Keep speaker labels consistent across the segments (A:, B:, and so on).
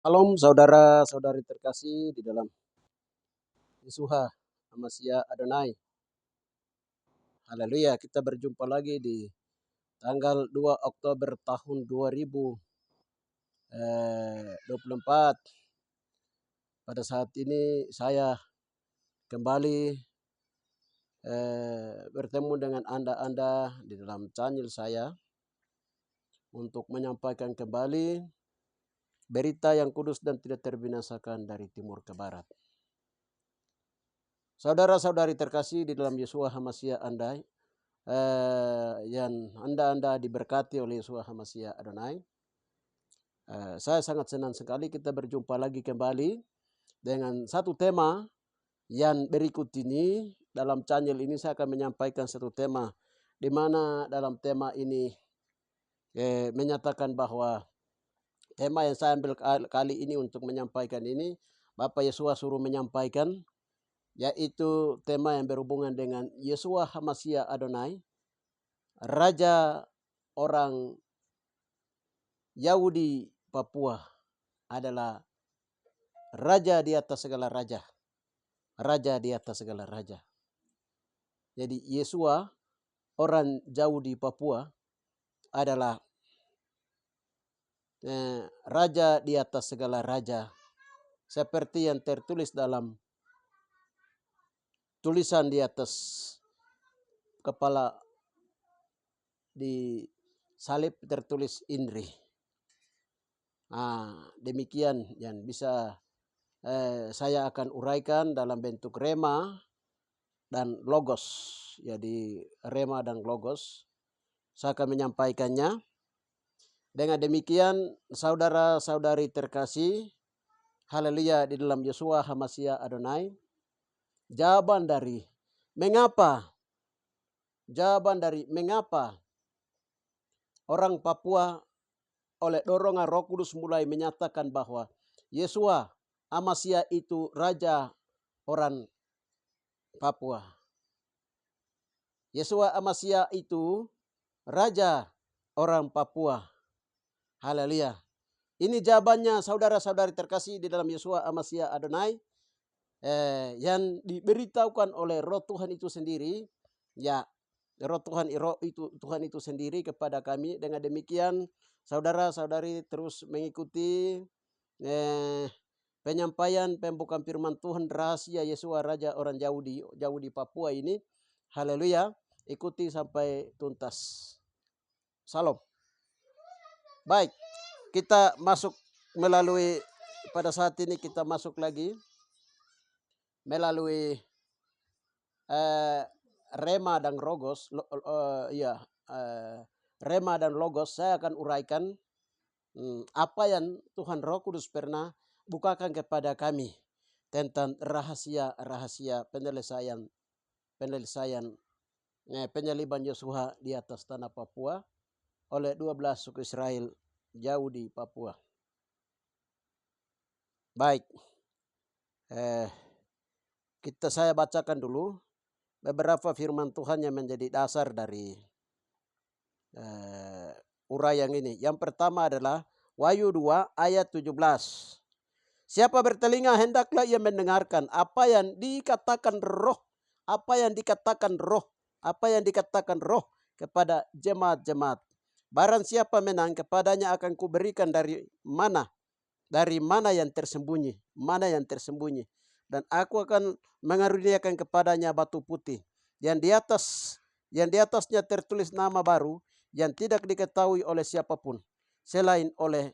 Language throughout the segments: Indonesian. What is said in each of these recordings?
A: Shalom saudara-saudari terkasih di dalam Yesuha Amasya Adonai. Haleluya, kita berjumpa lagi di tanggal 2 Oktober tahun 2024. Pada saat ini saya kembali bertemu dengan Anda di dalam channel saya untuk menyampaikan kembali berita yang kudus dan tidak terbinasakan dari timur ke barat. Saudara-saudari terkasih di dalam Yesuha Hamasya Andai, yang Anda diberkati oleh Yesuha Hamasya Adonai. Saya sangat senang sekali kita berjumpa lagi kembali dengan satu tema yang berikut ini. Dalam channel ini saya akan menyampaikan satu tema, di mana dalam tema ini menyatakan bahwa tema yang saya ambil kali ini untuk menyampaikan ini, Bapak Yesuha suruh menyampaikan, yaitu tema yang berhubungan dengan Yesuha Hamasya Adonai, Raja orang Yahudi Papua adalah raja di atas segala raja. Raja di atas segala raja. Jadi Yesuha orang Yahudi Papua adalah raja di atas segala raja. Seperti yang tertulis dalam tulisan di atas kepala di salib tertulis INRI. Demikian yang bisa saya akan uraikan dalam bentuk rema dan logos. Jadi rema dan logos saya akan menyampaikannya. Dengan demikian saudara-saudari terkasih, haleluya, di dalam Yesuha Hamasya Adonai, jawaban dari mengapa orang Papua oleh dorongan Roh Kudus mulai menyatakan bahwa Yesuha Hamasya itu raja orang Papua. Yesuha Hamasya itu raja orang Papua. Haleluya. Ini jawabannya saudara-saudari terkasih di dalam Yesuha Hamasya Adonai, yang diberitahukan oleh Roh Tuhan itu sendiri, ya, Roh Tuhan itu sendiri kepada kami. Dengan demikian saudara-saudari terus mengikuti penyampaian pembukaan firman Tuhan rahasia Yesuha raja orang Yahudi Papua ini. Haleluya, ikuti sampai tuntas. Salam. Baik, kita masuk melalui pada saat ini kita masuk lagi melalui rema dan logos. Rema dan logos. Saya akan uraikan apa yang Tuhan Roh Kudus pernah bukakan kepada kami tentang rahasia penyelesaian penyaliban Yesuha di atas tanah Papua oleh 12 suku Israel jauh di Papua. Baik, saya bacakan dulu beberapa firman Tuhan yang menjadi dasar dari uraian ini. Yang pertama adalah Wahyu 2 ayat 17. Siapa bertelinga hendaklah ia mendengarkan apa yang dikatakan roh, apa yang dikatakan roh kepada jemaat-jemaat. Barang siapa menang, kepadanya akan kuberikan dari mana yang tersembunyi, dan aku akan mengaruniakan kepadanya batu putih yang di atasnya tertulis nama baru yang tidak diketahui oleh siapapun selain oleh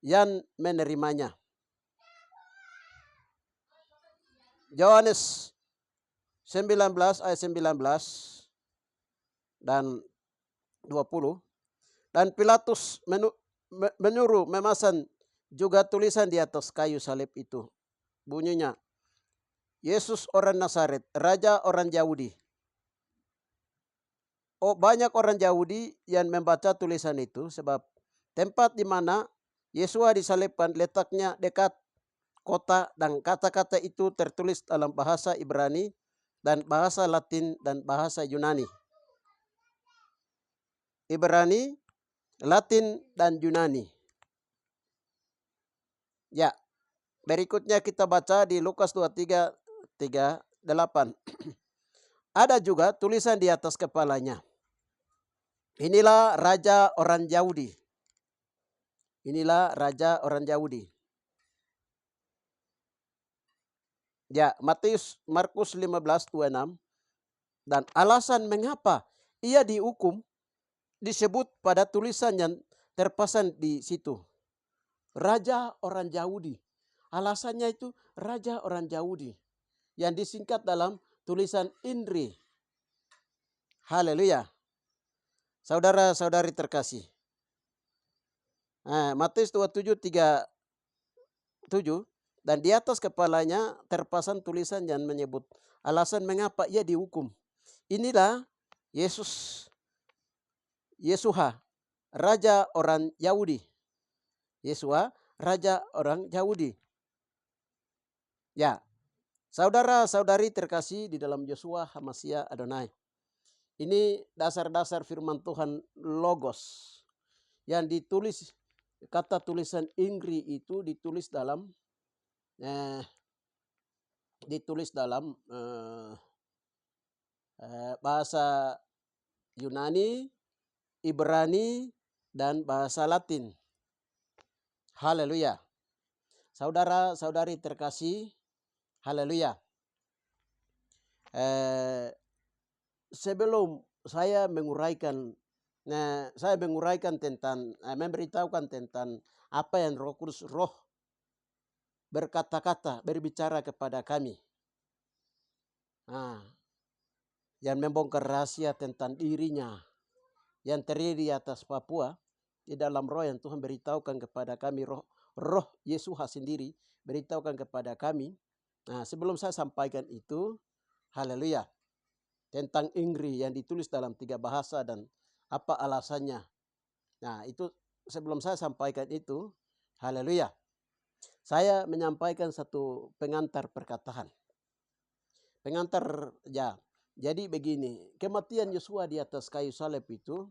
A: yang menerimanya. Yohanes 19 ayat 19 dan 20. Dan Pilatus menyuruh memasang juga tulisan di atas kayu salib itu. Bunyinya, Yesus orang Nazaret, raja orang Yahudi. Banyak orang Yahudi yang membaca tulisan itu sebab tempat di mana Yesuha disalibkan letaknya dekat kota, dan kata-kata itu tertulis dalam bahasa Ibrani dan bahasa Latin dan bahasa Yunani. Ibrani, Latin, dan Yunani. Ya, berikutnya kita baca di Lukas 23:38. Ada juga tulisan di atas kepalanya. Inilah raja orang Yahudi. Inilah raja orang Yahudi. Ya, Markus 15:26. Dan alasan mengapa ia dihukum disebut pada tulisan yang terpasang di situ. Raja orang Yahudi. Alasannya itu raja orang Yahudi. Yang disingkat dalam tulisan INRI. Haleluya. Saudara-saudari terkasih. Matius 27:37. Dan di atas kepalanya terpasang tulisan yang menyebut alasan mengapa ia dihukum. Inilah Yesua, raja orang Yahudi. Yesua, raja orang Yahudi. Ya, saudara-saudari terkasih di dalam Yeshua HaMashiach Adonai. Ini dasar-dasar firman Tuhan Logos yang ditulis, kata tulisan Inggris itu ditulis dalam bahasa Yunani, Ibrani, dan bahasa Latin. Haleluya. Saudara-saudari terkasih, haleluya. Sebelum saya menguraikan tentang, memberitahukan tentang apa yang Roh Kudus berkata-kata, berbicara kepada kami. Yang membongkar rahasia tentang dirinya yang terdiri di atas Papua, di dalam roh yang Tuhan beritahukan kepada kami, roh Yesus sendiri beritahukan kepada kami. Sebelum saya sampaikan itu, haleluya, tentang Inggris yang ditulis dalam 3 bahasa dan apa alasannya. Itu sebelum saya sampaikan itu, haleluya, saya menyampaikan satu pengantar perkataan. Pengantar, ya. Jadi begini, kematian Yosua di atas kayu salib itu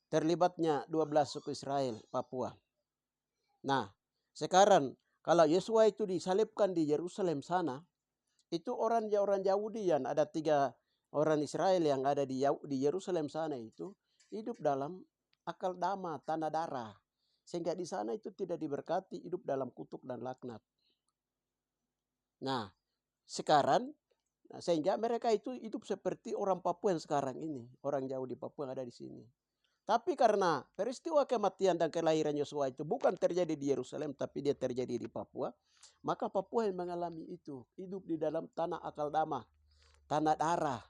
A: terlibatnya 12 suku Israel Papua. Sekarang kalau Yosua itu disalibkan di Yerusalem sana, itu orang Yahudi yang ada 3 orang Israel yang ada di Yerusalem sana itu hidup dalam akal dama, tanah darah. Sehingga di sana itu tidak diberkati, hidup dalam kutuk dan laknat. Sekarang sehingga mereka itu hidup seperti orang Papua yang sekarang ini, orang Yahudi Papua yang ada di sini. Tapi karena peristiwa kematian dan kelahiran Yosua itu bukan terjadi di Yerusalem, tapi dia terjadi di Papua, maka Papua yang mengalami itu, hidup di dalam tanah akal dama, tanah darah.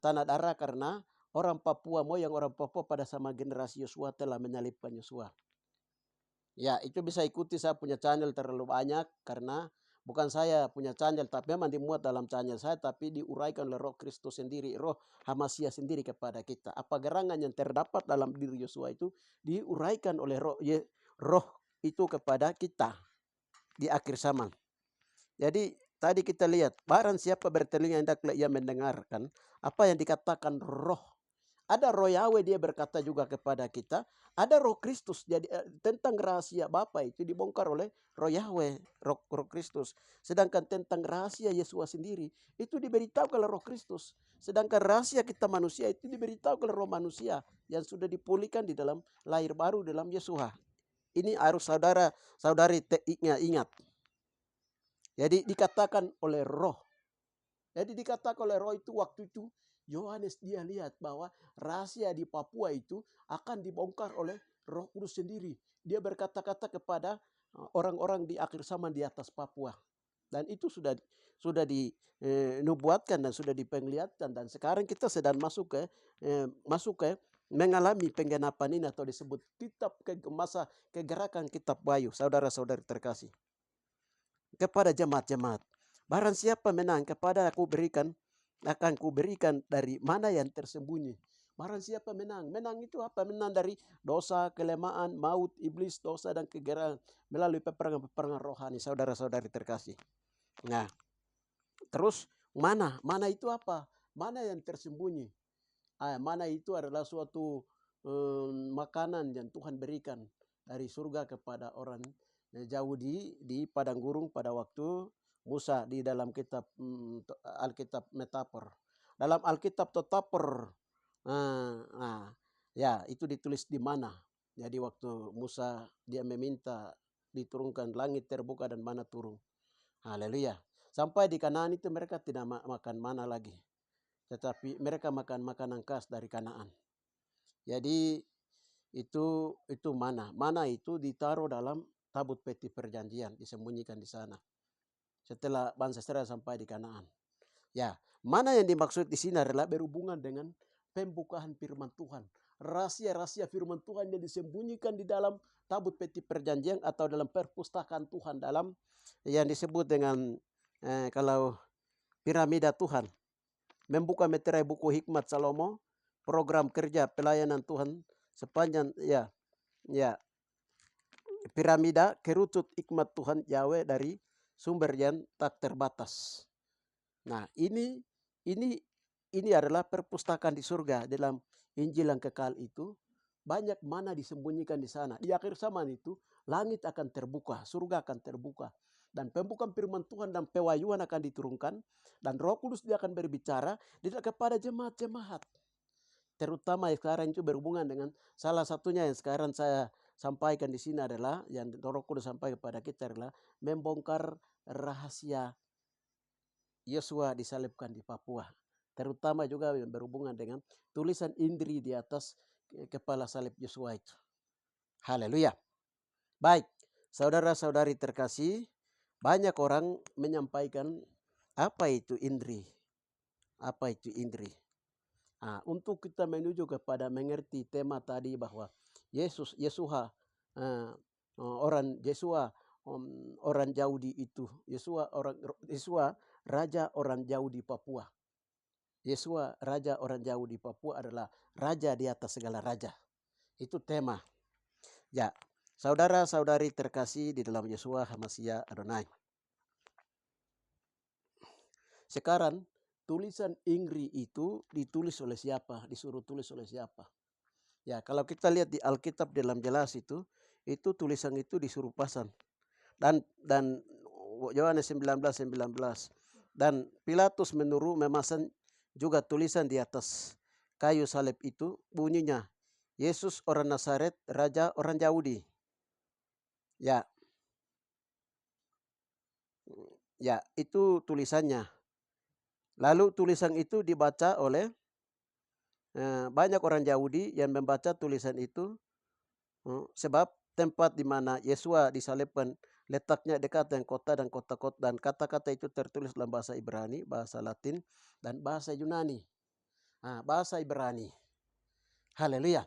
A: Tanah darah karena orang Papua, moyang orang Papua pada sama generasi Yosua telah menyalibkan Yosua. Ya, itu bisa ikuti, saya punya channel terlalu banyak karena bukan saya punya channel, tapi memang dimuat dalam channel saya, tapi diuraikan oleh Roh Kristus sendiri, Roh HaMashiach sendiri kepada kita. Apa gerangan yang terdapat dalam diri Yosua itu diuraikan oleh Roh itu kepada kita di akhir zaman. Jadi tadi kita lihat, barang siapa bertelinga hendaklah ia mendengarkan apa yang dikatakan Roh. Ada Roh Yahweh, dia berkata juga kepada kita. Ada Roh Kristus, jadi tentang rahasia Bapa itu dibongkar oleh Roh Yahweh, Roh Kristus. Sedangkan tentang rahasia Yesus sendiri itu diberitahu oleh Roh Kristus. Sedangkan rahasia kita manusia itu diberitahu oleh Roh manusia yang sudah dipulihkan di dalam lahir baru dalam Yesus. Ini harus saudara-saudari ingat. Jadi dikatakan oleh Roh. Jadi dikatakan oleh Roh itu waktu itu Yohanes dia lihat bahwa rahasia di Papua itu akan dibongkar oleh Roh Kudus sendiri. Dia berkata-kata kepada orang-orang di akhir zaman di atas Papua. Dan itu sudah dinubuatkan dan sudah dipenglihatan, dan sekarang kita sedang masuk ke mengalami penggenapan ini atau disebut kitab masa kegerakan kitab Wahyu. Saudara-saudari terkasih, kepada jemaat-jemaat, barang siapa menang kepada akan kuberikan dari mana yang tersembunyi. Barang siapa menang itu apa? Menang dari dosa, kelemahan, maut, iblis, dosa, dan kegerakan melalui peperangan rohani, saudara-saudari terkasih. Terus mana itu apa? Mana yang tersembunyi? Mana itu adalah suatu makanan yang Tuhan berikan dari surga kepada orang jauh di padang gurun pada waktu Musa di dalam kitab Alkitab Metafor. Dalam Alkitab Tetaper, ya itu ditulis di mana. Jadi waktu Musa dia meminta diturunkan langit terbuka dan mana turun. Haleluya. Sampai di Kanaan itu mereka tidak makan mana lagi. Tetapi mereka makan makanan khas dari Kanaan. Jadi itu mana. Mana itu ditaruh dalam tabut peti perjanjian, disembunyikan di sana. Setelah bangsa Israel sampai di Kanaan. Ya, mana yang dimaksud di sini adalah berhubungan dengan pembukaan firman Tuhan. Rahasia-rahasia firman Tuhan yang disembunyikan di dalam tabut peti perjanjian atau dalam perpustakaan Tuhan, dalam yang disebut dengan kalau piramida Tuhan. Membuka meterai buku hikmat Salomo, program kerja pelayanan Tuhan sepanjang piramida kerucut hikmat Tuhan Yahweh dari sumber yang tak terbatas. Nah, ini adalah perpustakaan di surga. Dalam Injil yang kekal itu banyak mana disembunyikan di sana. Di akhir zaman itu langit akan terbuka, surga akan terbuka, dan pembukaan firman Tuhan dan pewahyuan akan diturunkan, dan Roh Kudus dia akan berbicara kepada jemaat-jemaat. Terutama yang sekarang itu berhubungan dengan salah satunya yang sekarang saya sampaikan di sini adalah yang Roh Kudus sampaikan kepada kita adalah membongkar rahasia Yosua disalibkan di Papua. Terutama juga yang berhubungan dengan tulisan Indri di atas kepala salib Yosua itu. Haleluya. Baik, saudara-saudari terkasih, banyak orang menyampaikan apa itu Indri. Apa itu Indri? Nah, untuk kita menuju kepada mengerti tema tadi bahwa Yesua orang Yahudi itu, Yesua raja orang Yahudi Papua. Yesua raja orang Yahudi Papua adalah raja di atas segala raja. Itu tema. Ya, saudara-saudari terkasih di dalam Yesua HaMashiach Adonai. Sekarang tulisan Indri itu ditulis oleh siapa? Disuruh tulis oleh siapa? Ya, kalau kita lihat di Alkitab dalam jelas itu tulisan itu disuruh pasang. Dan Yohanes 19:19. Dan Pilatus memasang juga tulisan di atas kayu salib itu, bunyinya Yesus orang Nazaret, raja orang Yahudi. Ya. Ya, itu tulisannya. Lalu tulisan itu dibaca oleh banyak orang Yahudi yang membaca tulisan itu sebab tempat di mana Yesua disalibkan letaknya dekat dengan kota dan kata-kata itu tertulis dalam bahasa Ibrani, bahasa Latin, dan bahasa Yunani. Bahasa Ibrani. Haleluya.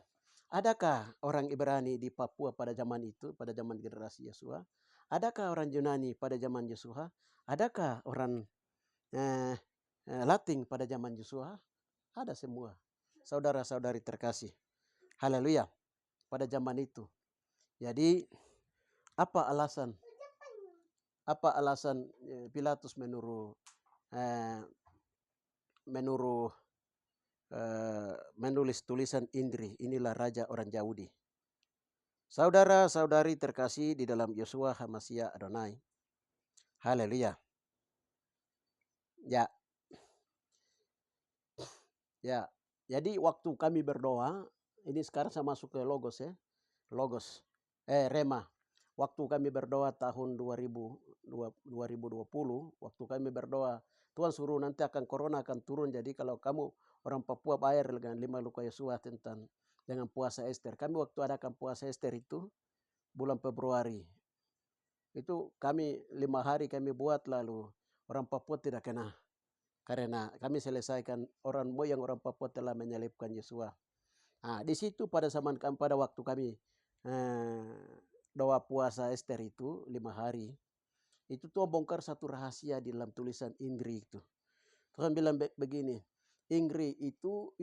A: Adakah orang Ibrani di Papua pada zaman itu, pada zaman generasi Yesua? Adakah orang Yunani pada zaman Yesua? Adakah orang Latin pada zaman Yesua? Ada semua. Saudara-saudari terkasih. Haleluya. Pada zaman itu. Jadi apa alasan Pilatus menulis tulisan Indri, inilah raja orang Yahudi. Saudara-saudari terkasih di dalam Yesua HaMashiach Adonai. Haleluya. Ya. Ya. Jadi waktu kami berdoa, ini sekarang saya masuk ke Logos ya. Rema. Waktu kami berdoa tahun 2020, waktu kami berdoa, Tuhan suruh nanti corona akan turun. Jadi kalau kamu orang Papua bayar dengan 5 luka Yesua dengan puasa Ester. Kami waktu adakan puasa Ester itu bulan Februari. Itu kami 5 hari kami buat, lalu orang Papua tidak kena. Karena kami selesaikan orang Papua telah menyalibkan Yesua. Di situ pada waktu kami doa puasa Ester itu 5 hari, itu Tuhan bongkar satu rahasia di dalam tulisan Indri itu. Tuhan bilang begini, Indri itu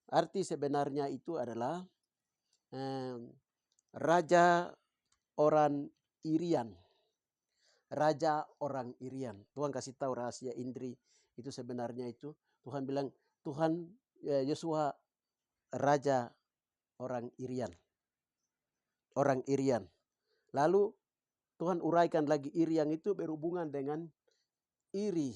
A: arti sebenarnya itu adalah raja orang Irian. Raja orang Irian. Tuhan kasih tahu rahasia Indri itu sebenarnya itu. Tuhan bilang, Yesua raja orang Irian. Orang Irian. Lalu Tuhan uraikan lagi iri yang itu berhubungan dengan iri.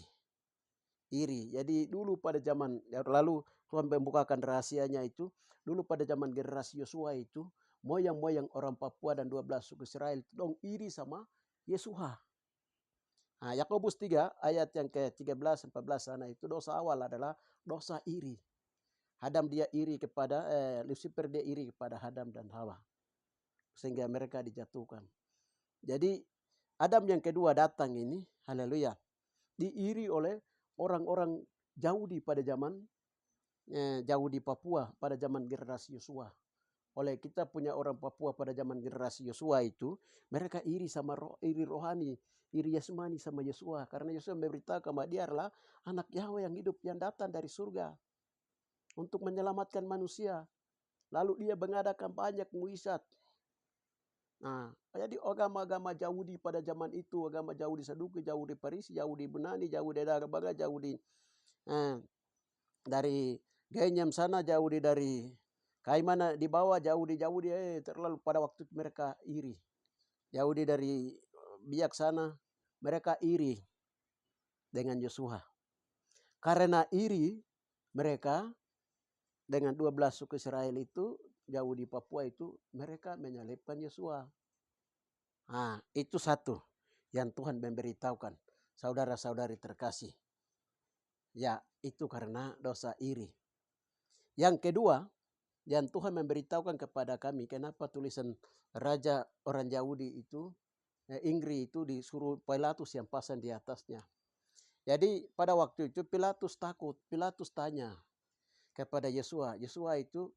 A: Iri. Jadi dulu pada zaman lalu Tuhan membukakan rahasianya itu. Dulu pada zaman generasi Yosua itu, moyang-moyang orang Papua dan 12 suku Israel itu dong iri sama Yesua. Nah, Yakobus 3 ayat yang ke-13 14 sana itu dosa awal adalah dosa iri. Adam dia iri kepada Lucifer dia iri kepada Adam dan Hawa. Sehingga mereka dijatuhkan. Jadi Adam yang kedua datang ini, haleluya, diiri oleh orang-orang Yahudi pada zaman Yahudi Papua pada zaman generasi Yosua. Oleh kita punya orang Papua pada zaman generasi Yosua itu, mereka iri sama iri rohani, iri jasmani sama Yosua, karena Yosua memberitakan bahwa dia adalah anak Yahweh yang hidup yang datang dari surga untuk menyelamatkan manusia. Lalu dia mengadakan banyak mujizat. Nah, jadi agama-agama Yahudi pada zaman itu, agama Yahudi Saduki, Yahudi Parisi, Yahudi Bunani, Yahudi Darabaga, Yahudi dari Genyam sana, Yahudi dari Kaimana di bawah, Yahudi terlalu pada waktu mereka iri. Yahudi dari Biak sana, mereka iri dengan Yosua. Karena iri mereka dengan 12 suku Israel itu, Yahudi Papua itu, mereka menyalibkan Yosua. Nah, itu satu yang Tuhan memberitahukan, saudara-saudari terkasih. Ya, itu karena dosa iri. Yang kedua, yang Tuhan memberitahukan kepada kami, kenapa tulisan Raja orang Yahudi itu, Inggris itu disuruh Pilatus yang pasang di atasnya. Jadi pada waktu itu Pilatus takut, Pilatus tanya kepada Yesua. Yesua itu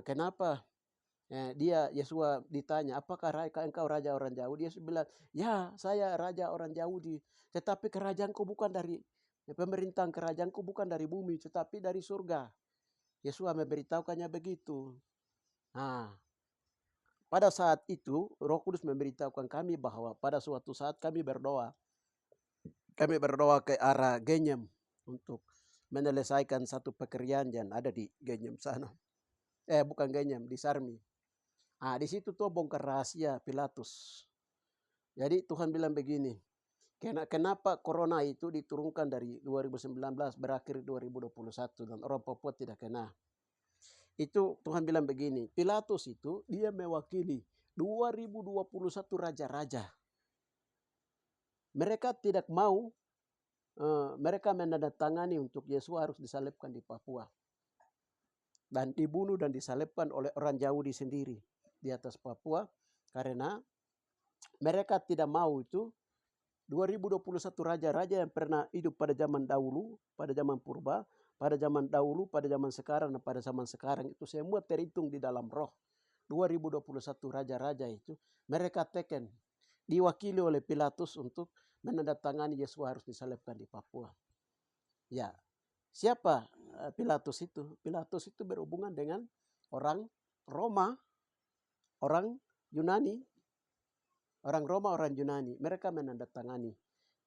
A: kenapa Yesua ditanya, apakah engkau raja orang Yahudi? Yesus bilang, ya saya raja orang Yahudi. Tetapi kerajaanku bukan dari, pemerintahan kerajaanku bukan dari bumi, tetapi dari surga. Yesua memberitahukannya begitu. Nah, pada saat itu Roh Kudus memberitahukan kami bahwa pada suatu saat kami berdoa ke arah Genyam untuk menyelesaikan satu pekerjaan yang ada di Genyam sana. Bukan Genyam, di Sarmi. Di situ tuh bongkar rahasia Pilatus. Jadi Tuhan bilang begini, kenapa corona itu diturunkan dari 2019 berakhir 2021 dan orang Papua tidak kena. Itu Tuhan bilang begini, Pilatus itu dia mewakili 2021 raja-raja. Mereka tidak mau, mereka menandatangani untuk Yesus harus disalibkan di Papua. Dan dibunuh dan disalibkan oleh orang Yahudi sendiri di atas Papua, karena mereka tidak mau itu 2021 raja-raja yang pernah hidup pada zaman dahulu, pada zaman purba, pada zaman dahulu, pada zaman sekarang, dan pada zaman sekarang itu semua terhitung di dalam roh. 2021 raja-raja itu mereka teken, diwakili oleh Pilatus untuk menandatangani Yesus harus disalibkan di Papua. Ya, siapa Pilatus itu? Pilatus itu berhubungan dengan orang Roma, orang Yunani, orang Roma, orang Yunani. Mereka menandatangani.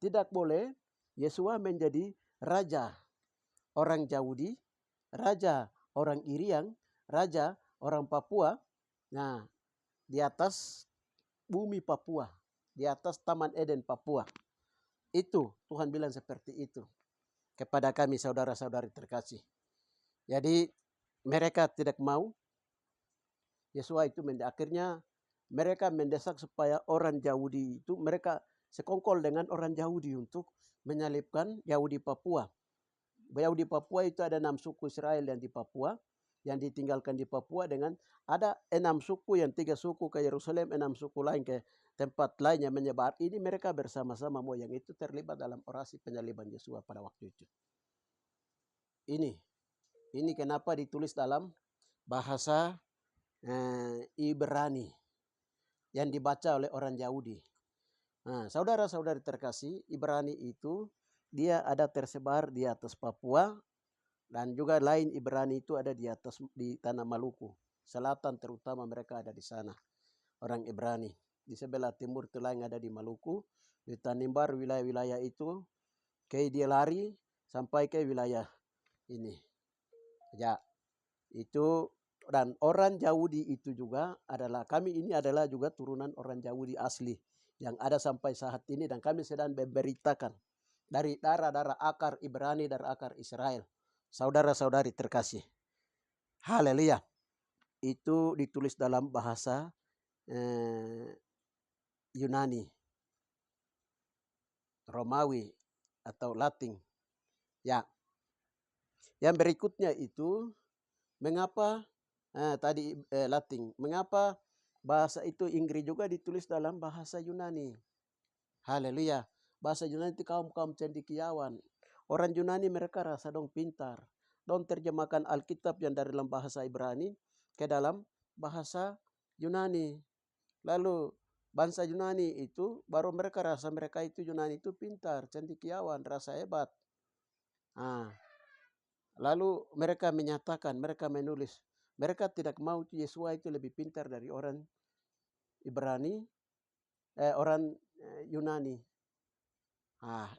A: Tidak boleh Yesua menjadi raja orang Yahudi, raja orang Irian, raja orang Papua. Nah, di atas bumi Papua, di atas Taman Eden Papua. Itu Tuhan bilang seperti itu kepada kami saudara-saudari terkasih. Jadi mereka tidak mau. Yesua itu akhirnya mereka mendesak supaya orang Yahudi itu, mereka sekongkol dengan orang Yahudi untuk menyalibkan Yahudi Papua. Yahudi Papua itu ada 6 suku Israel yang di Papua, yang ditinggalkan di Papua, dengan ada 6 suku, yang 3 suku ke Yerusalem, 6 suku lain ke tempat lain yang menyebar. Ini mereka bersama-sama moyang itu terlibat dalam orasi penyaliban Yesua pada waktu itu. Ini kenapa ditulis dalam bahasa Ibrani yang dibaca oleh orang Yahudi. Nah, saudara-saudari terkasih, Ibrani itu dia ada tersebar di atas Papua, dan juga lain Ibrani itu ada di tanah Maluku Selatan, terutama mereka ada di sana. Orang Ibrani di sebelah timur itu lain ada di Maluku, di Tanimbar, wilayah-wilayah itu, kayak dia lari sampai ke wilayah ini. Ya, itu. Dan orang Yahudi itu juga adalah, kami ini adalah juga turunan orang Yahudi asli yang ada sampai saat ini, dan kami sedang memberitakan dari darah-darah akar Ibrani dan akar Israel. Saudara-saudari terkasih, haleluya. Itu ditulis dalam bahasa Yunani, Romawi atau Latin. Ya. Yang berikutnya itu mengapa tadi Latin, mengapa bahasa itu Inggris juga ditulis dalam bahasa Yunani. Haleluya. Bahasa Yunani itu kaum-kaum cendekiawan. Orang Yunani mereka rasa dong pintar. Dong terjemahkan Alkitab yang dari dalam bahasa Ibrani ke dalam bahasa Yunani. Lalu bangsa Yunani itu baru mereka rasa mereka itu Yunani itu pintar, cendekiawan, rasa hebat. Lalu mereka menyatakan, mereka menulis, mereka tidak mau Yesua itu lebih pintar dari orang Ibrani, orang Yunani.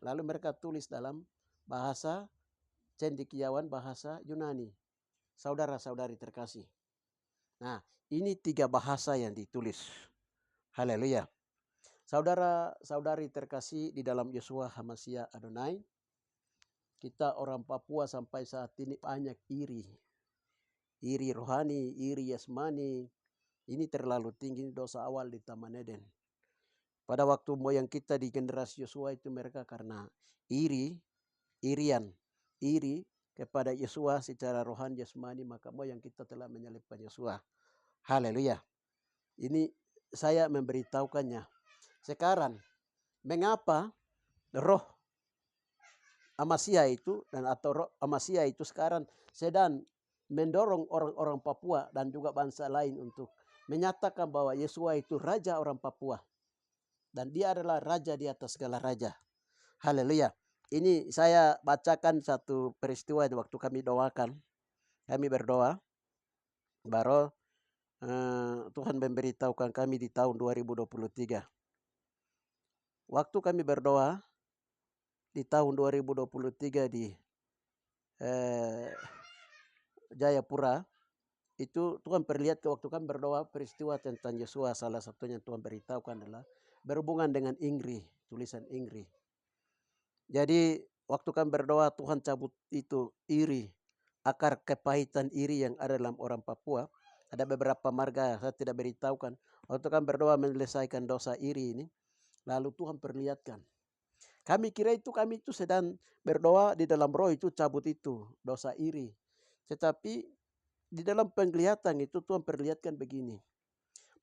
A: Lalu mereka tulis dalam bahasa cendekiawan, bahasa Yunani. Saudara-saudari terkasih. Nah, ini 3 bahasa yang ditulis. Haleluya. Saudara-saudari terkasih di dalam Yeshua HaMashiach Adonai, kita orang Papua sampai saat ini banyak iri. Iri rohani, iri jasmani. Ini terlalu tinggi, dosa awal di Taman Eden. Pada waktu moyang kita di generasi Yosua itu mereka karena iri kepada Yesua secara rohani jasmani, maka moyang kita telah menyalibkan Yesua. Haleluya. Ini saya memberitahukannya. Sekarang mengapa roh Amasya itu dan atau roh Amasya itu sekarang sedang mendorong orang-orang Papua dan juga bangsa lain untuk menyatakan bahwa Yesua itu raja orang Papua dan dia adalah raja di atas segala raja. Haleluya. Ini saya bacakan satu peristiwa di waktu kami doakan. Kami berdoa baru Tuhan memberitahukan kami di tahun 2023. Waktu kami berdoa di tahun 2023 di Jayapura, itu Tuhan perlihatkan waktu kami berdoa peristiwa tentang Yesua, salah satunya Tuhan beritahukan adalah berhubungan dengan Inggris, tulisan Inggris. Jadi waktu kami berdoa Tuhan cabut itu iri, akar kepahitan iri yang ada dalam orang Papua. Ada beberapa marga saya tidak beritahukan. Waktu kami berdoa menyelesaikan dosa iri ini, lalu Tuhan perlihatkan. Kami kira itu kami itu sedang berdoa di dalam roh itu cabut itu dosa iri. Tetapi di dalam penglihatan itu Tuhan perlihatkan begini.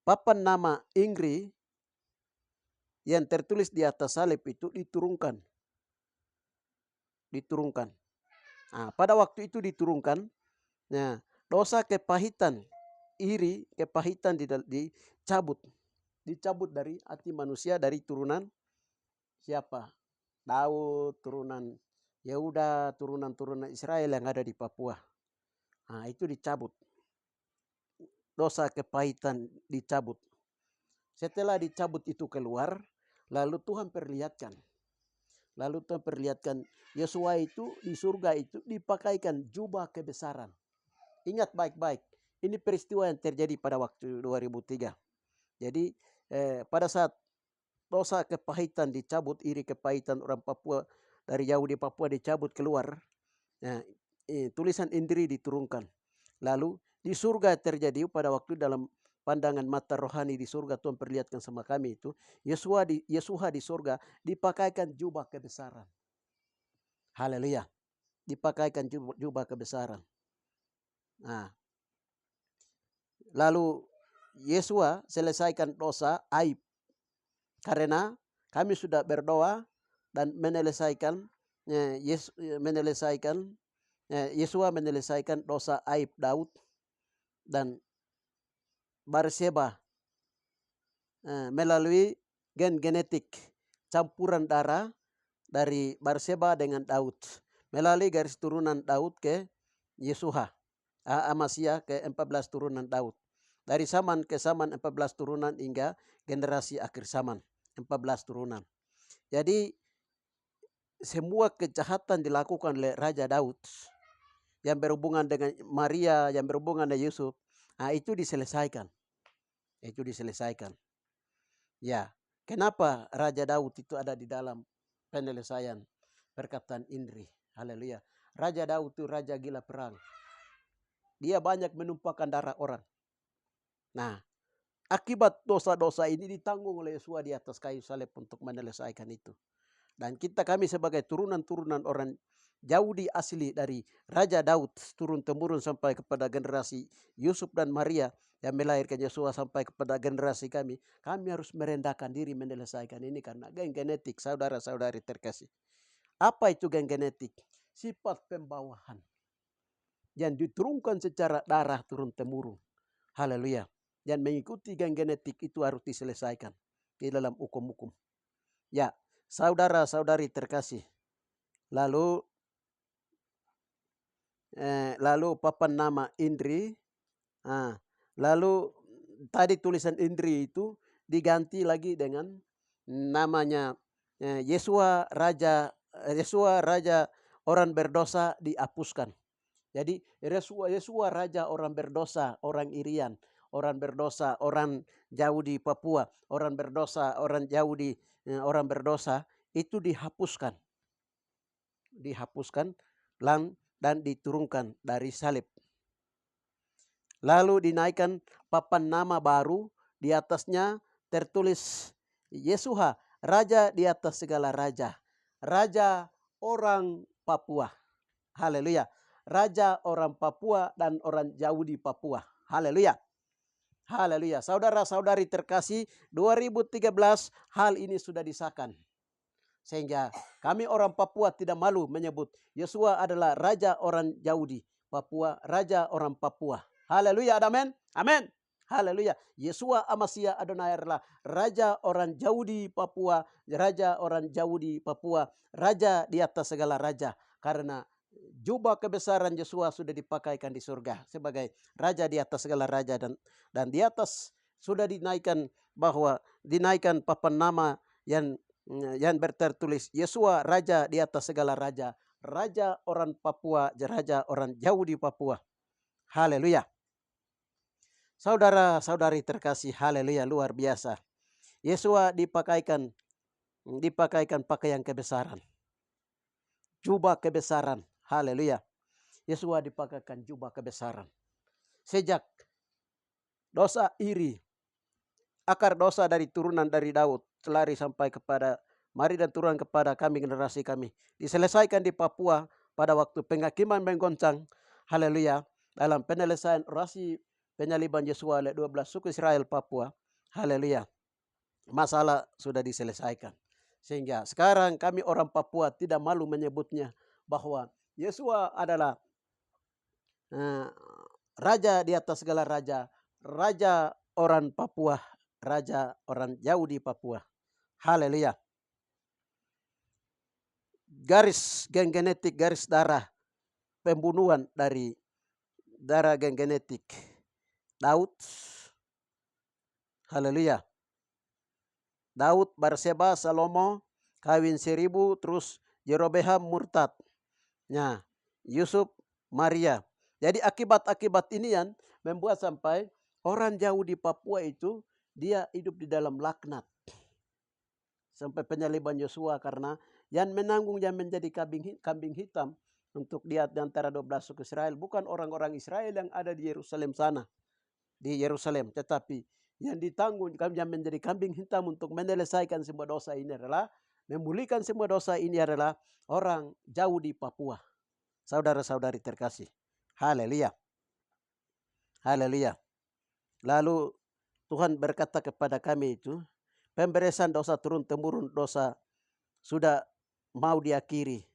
A: Papan nama Inggris yang tertulis di atas salib itu diturunkan. Pada waktu itu diturunkan, nah, dosa kepahitan, iri, kepahitan dicabut dari hati manusia, dari turunan siapa? Daud, turunan Yehuda, turunan Israel yang ada di Papua. Itu dicabut. Dosa kepahitan dicabut. Setelah dicabut itu keluar, lalu Tuhan perlihatkan. Yesua itu di surga itu dipakaikan jubah kebesaran. Ingat baik-baik, ini peristiwa yang terjadi pada waktu 2003. Jadi pada saat dosa kepahitan dicabut, iri kepahitan orang Papua dari jauh di Papua dicabut keluar, tulisan Indri diturunkan. Lalu di surga terjadi pada waktu dalam pandangan mata rohani di surga Tuhan perlihatkan sama kami itu Yesua di surga dipakaikan jubah kebesaran. Haleluya. Dipakaikan jubah kebesaran. Lalu Yesua selesaikan dosa aib. Karena kami sudah berdoa dan Yesua menyelesaikan dosa aib Daud dan Barseba melalui gen genetik campuran darah dari Barseba dengan Daud melalui garis turunan Daud ke Yesua, Amasya ke 14 turunan Daud, dari zaman ke zaman 14 turunan hingga generasi akhir zaman 14 turunan. Jadi semua kejahatan dilakukan oleh Raja Daud yang berhubungan dengan Maria, yang berhubungan dengan Yusuf, itu diselesaikan. Ya, Kenapa Raja Daud itu ada di dalam penyelesaian perkataan Indri? Haleluya. Raja Daud itu raja gila perang. Dia banyak menumpahkan darah orang. Nah, akibat dosa-dosa ini ditanggung oleh Yesua di atas kayu salib untuk menyelesaikan itu. Dan kami sebagai turunan-turunan orang Yahudi asli dari Raja Daud turun-temurun sampai kepada generasi Yusuf dan Maria yang melahirkan Yesua sampai kepada generasi kami harus merendahkan diri menyelesaikan ini karena gen genetik, saudara-saudari terkasih. Apa itu gen genetik? Sifat pembawahan yang diturunkan secara darah turun-temurun. Haleluya. Dan mengikuti gen genetik itu harus diselesaikan di dalam hukum-hukum. Ya, saudara-saudari terkasih. Lalu papan nama Indri. Lalu tadi tulisan Indri itu diganti lagi dengan namanya Yesua Raja orang berdosa dihapuskan. Jadi Yesua Raja orang berdosa, orang Irian, orang berdosa, orang jauh di Papua, orang berdosa, orang jauh di orang berdosa itu dihapuskan. Dan diturunkan dari salib. Lalu dinaikkan papan nama baru, di atasnya tertulis Yesua, Raja di atas segala raja. Raja orang Papua. Haleluya. Raja orang Papua dan orang jauh di Papua. Haleluya. Haleluya. Saudara-saudari terkasih, 2013 hal ini sudah disahkan. Sehingga kami orang Papua tidak malu menyebut Yesua adalah Raja orang Yahudi Papua, Raja orang Papua. Haleluya, amin. Amin. Haleluya. Yesua Amasya Adonai adalah Raja orang Yahudi Papua, Raja orang Yahudi Papua, Raja di atas segala raja. Karena jubah kebesaran Yesua sudah dipakaikan di surga sebagai Raja di atas segala raja, dan di atas sudah dinaikkan papan nama yang bertertulis Yesua Raja di atas segala raja, Raja orang Papua, Raja orang Yahudi Papua. Haleluya. Saudara-saudari terkasih, haleluya, luar biasa. Yesua dipakaikan pakaian kebesaran, jubah kebesaran. Haleluya. Yesua dipakaikan jubah kebesaran. Sejak dosa iri, akar dosa dari turunan dari Daud selari sampai kepada mari dan turun kepada kami, generasi kami, diselesaikan di Papua pada waktu penghakiman menggoncang. Haleluya. Dalam penyelesaian orasi penyaliban Yesua oleh 12 suku Israel Papua. Haleluya. Masalah sudah diselesaikan. Sehingga sekarang kami orang Papua tidak malu menyebutnya bahwa Yesua adalah Raja di atas segala raja, Raja orang Papua, Raja orang jauh di Papua. Haleluya. Garis gen genetik, garis darah pembunuhan dari darah gen genetik Daud. Haleluya. Daud, Barseba, Salomo kawin 1000, terus Yerobeam murtad. Nah, Yusuf, Maria. Jadi akibat-akibat ini yang membuat sampai orang jauh di Papua itu dia hidup di dalam laknat. Sampai penyaliban Yosua, karena yang menanggung yang menjadi kambing hitam untuk dia di antara 12 suku Israel bukan orang-orang Israel yang ada di Yerusalem sana, di Yerusalem, tetapi yang ditanggung yang menjadi kambing hitam untuk menyelesaikan semua dosa ini adalah memulihkan semua dosa ini adalah orang jauh di Papua. Saudara-saudari terkasih. Haleluya. Haleluya. Lalu Tuhan berkata kepada kami itu, pemberian dosa turun-temurun dosa sudah mau diakhiri.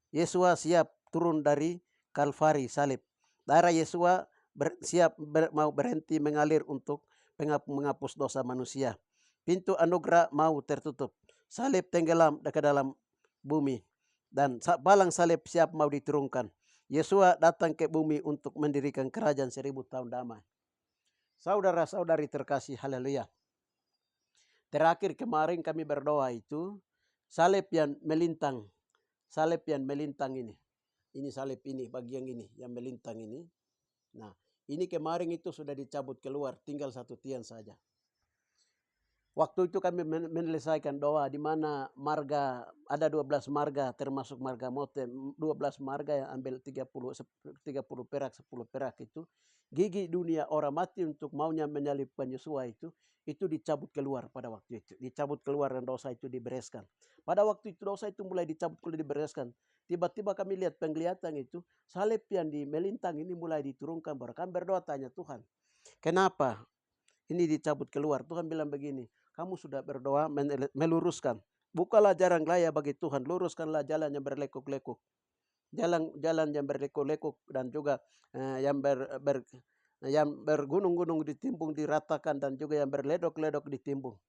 A: Yesua siap turun dari Kalvari salib. Darah Yesua mau berhenti mengalir untuk menghapus dosa manusia. Pintu anugerah mau tertutup. Salib tenggelam ke dalam bumi. Dan palang salib siap mau diturunkan. Yesua datang ke bumi untuk mendirikan kerajaan 1000 tahun damai. Saudara-saudari terkasih, haleluya. Terakhir kemarin kami berdoa itu, salib yang melintang ini. Ini salib ini, bagian ini yang melintang ini. Nah, ini kemarin itu sudah dicabut keluar, tinggal satu tiang saja. Waktu itu kami menyelesaikan doa di mana marga ada 12 marga termasuk marga Moten, 12 marga yang ambil 30 perak 10 perak gigi dunia orang mati untuk maunya menyalibkan Yosua itu dicabut keluar pada waktu itu, dicabut keluar dan dosa itu dibereskan. Pada waktu itu dosa itu mulai dicabut mulai dibereskan. Tiba-tiba kami lihat penglihatan itu salib yang di melintang ini mulai diturunkan, baru kami berdoa tanya Tuhan, kenapa ini dicabut keluar? Tuhan bilang begini, kamu sudah berdoa meluruskan. Bukalah jalan raya bagi Tuhan, luruskanlah jalan yang berlekuk-lekuk. Jalan yang berlekuk-lekuk dan juga yang bergunung-gunung ditimbung, diratakan, dan juga yang berledok-ledok ditimbung.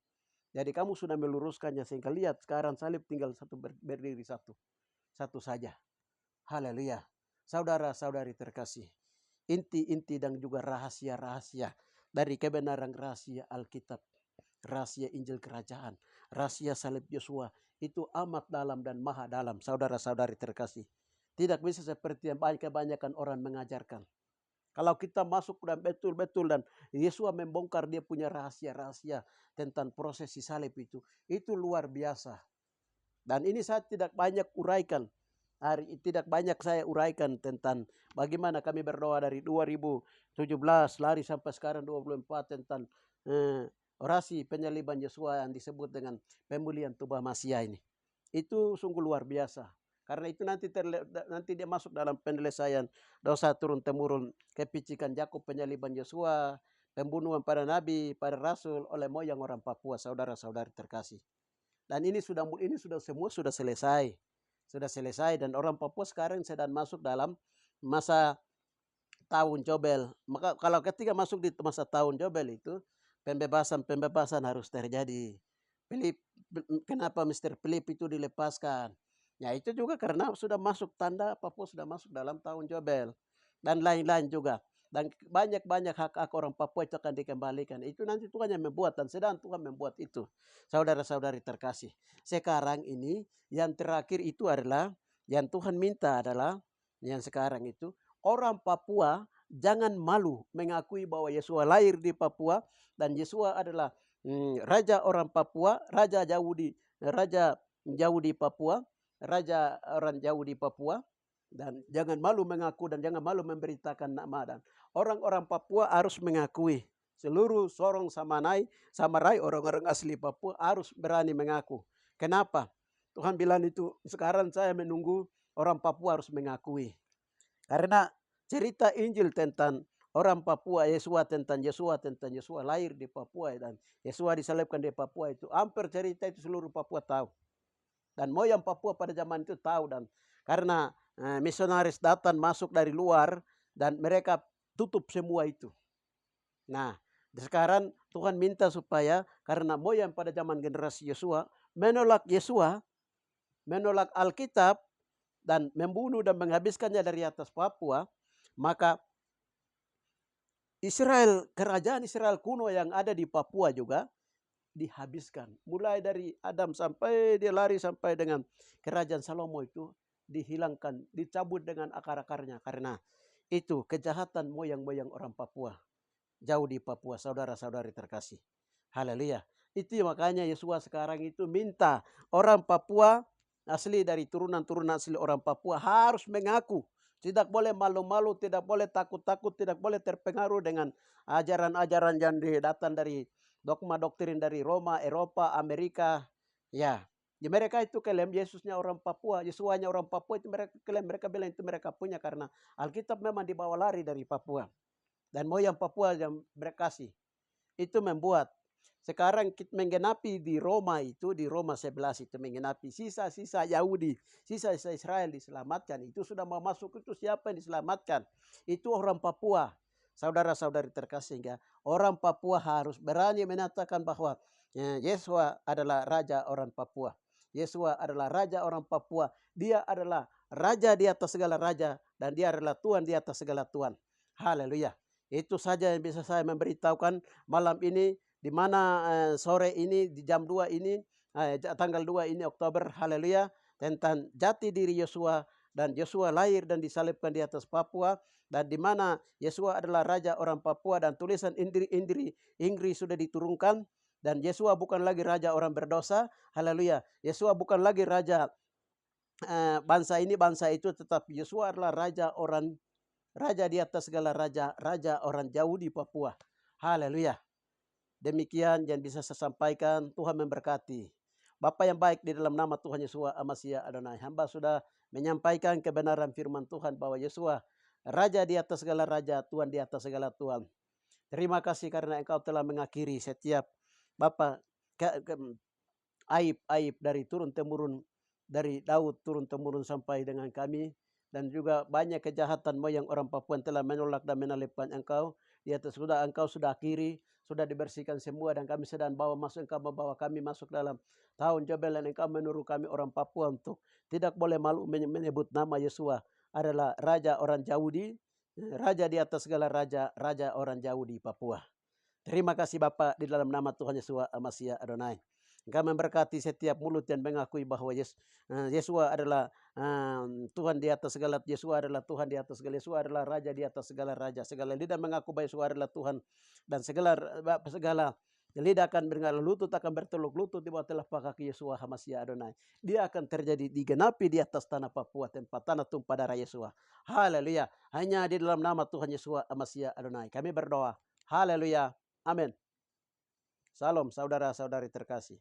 A: Jadi kamu sudah meluruskannya sehingga lihat sekarang salib tinggal berdiri satu saja. Haleluya. Saudara-saudari terkasih, inti-inti dan juga rahasia-rahasia dari kebenaran rahasia Alkitab, rahasia Injil Kerajaan, rahasia salib Yosua itu amat dalam dan maha dalam, saudara-saudari terkasih. Tidak bisa seperti yang kebanyakan orang mengajarkan. Kalau kita masuk dan betul-betul dan Yosua membongkar dia punya rahasia-rahasia tentang prosesi salib itu luar biasa. Dan ini saya tidak banyak uraikan. Tidak banyak saya uraikan tentang bagaimana kami berdoa dari 2017 lari sampai sekarang 24 tentang orasi penyaliban Yosua yang disebut dengan pemulihan tubuh Masia ini. Itu sungguh luar biasa. Karena itu nanti dia masuk dalam penyelesaian dosa turun-temurun, kepicikan Yakub, penyaliban Yosua, pembunuhan para nabi, para rasul oleh moyang orang Papua, saudara-saudari terkasih. Dan ini semua sudah selesai. Sudah selesai dan orang Papua sekarang sedang masuk dalam masa tahun Jobel. Maka kalau ketika masuk di masa tahun Jobel itu pembebasan harus terjadi. Kenapa Mr. Philip itu dilepaskan? Ya itu juga karena sudah masuk tanda Papua sudah masuk dalam tahun Jobel dan lain-lain juga. Dan banyak hak-hak orang Papua itu akan dikembalikan. Itu nanti Tuhan yang membuat dan sedang Tuhan membuat itu. Saudara-saudari terkasih. Sekarang ini yang terakhir itu adalah yang Tuhan minta adalah yang sekarang itu orang Papua jangan malu mengakui bahwa Yosua lahir di Papua dan Yosua adalah raja orang Papua, raja jauh di Papua, raja orang jauh di Papua. Dan jangan malu mengaku dan jangan malu memberitakan nama, dan orang-orang Papua harus mengakui. Seluruh Sorong Samarai orang-orang asli Papua harus berani mengaku. Kenapa? Tuhan bilang itu sekarang saya menunggu orang Papua harus mengakui. Karena cerita Injil tentang orang Papua, tentang Yosua lahir di Papua dan Yosua disalibkan di Papua itu hampir cerita itu seluruh Papua tahu. Dan moyang Papua pada zaman itu tahu, dan karena misionaris datang masuk dari luar dan mereka tutup semua itu. Nah, sekarang Tuhan minta supaya karena moyang pada zaman generasi Yosua menolak menolak Alkitab dan membunuh dan menghabiskannya dari atas Papua, maka kerajaan Israel kuno yang ada di Papua juga dihabiskan. Mulai dari Adam sampai dia lari sampai dengan kerajaan Salomo itu dihilangkan, dicabut dengan akar-akarnya. Karena itu kejahatan moyang-moyang orang Papua. Jauh di Papua, saudara-saudari terkasih. Haleluya. Itu makanya Yosua sekarang itu minta orang Papua asli dari turunan-turunan asli orang Papua harus mengaku. Tidak boleh malu-malu, tidak boleh takut-takut, tidak boleh terpengaruh dengan ajaran-ajaran yang datang dari dogma doktrin dari Roma, Eropa, Amerika. Ya, mereka itu klaim Yesusnya orang Papua, Yesuanya orang Papua itu mereka klaim, mereka bilang itu mereka punya karena Alkitab memang dibawa lari dari Papua. Dan moyang Papua yang mereka kasih. Itu membuat sekarang kita menggenapi di Roma 11 itu menggenapi sisa-sisa Yahudi, sisa-sisa Israel diselamatkan. Itu sudah mau masuk itu siapa yang diselamatkan? Itu orang Papua. Saudara-saudari terkasih, sehingga orang Papua harus berani menyatakan bahwa Yesua adalah raja orang Papua. Yesua adalah raja orang Papua. Dia adalah raja di atas segala raja dan dia adalah Tuhan di atas segala Tuhan. Haleluya. Itu saja yang bisa saya memberitahukan malam ini, di mana sore ini di jam 2 ini, tanggal 2 ini Oktober, haleluya, tentang jati diri Yosua. Dan Yosua lahir dan disalibkan di atas Papua, dan di mana Yosua adalah raja orang Papua dan tulisan Inggris sudah diturunkan Dan Yesua bukan lagi raja orang berdosa. Haleluya. Yesua bukan lagi raja bangsa ini, bangsa itu, tetapi Yesua adalah raja di atas segala raja, raja orang jauh di Papua. Haleluya. Demikian yang bisa saya sampaikan. Tuhan memberkati. Bapa yang baik, di dalam nama Tuhan Yesua Hamashiach Adonai, hamba sudah menyampaikan kebenaran firman Tuhan bahwa Yesua raja di atas segala raja, Tuhan di atas segala Tuhan. Terima kasih karena Engkau telah mengakhiri setiap Bapa aib-aib dari turun-temurun, dari Daud turun-temurun sampai dengan kami. Dan juga banyak kejahatan moyang orang Papua telah menolak dan menalepkan Engkau. Di atas Engkau sudah akhiri, sudah dibersihkan semua, dan kami sedang bawa masuk, Engkau membawa kami masuk dalam tahun Jobel, dan Engkau menyuruh kami orang Papua untuk tidak boleh malu menyebut nama Yesua adalah Raja orang Yahudi, Raja di atas segala raja, Raja orang Yahudi Papua. Terima kasih Bapa, di dalam nama Tuhan Yesua Hamashiach Adonai. Engkau memberkati setiap mulut yang mengakui bahwa Yesua adalah Tuhan di atas segala. Yesua adalah Tuhan di atas segala. Yesua adalah Raja di atas segala raja. Segala lidah mengaku bahwa Yesua adalah Tuhan, dan segala lidah akan berkata, lutut akan berteluk lutut di bawah telapak kaki Yesua Hamashiach Adonai. Dia akan terjadi digenapi di atas tanah Papua, tempat tanah tumpah darah Yesua. Haleluya. Hanya di dalam nama Tuhan Yesua Hamashiach Adonai kami berdoa. Haleluya. Amin. Salam saudara-saudari terkasih.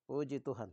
A: Puji Tuhan.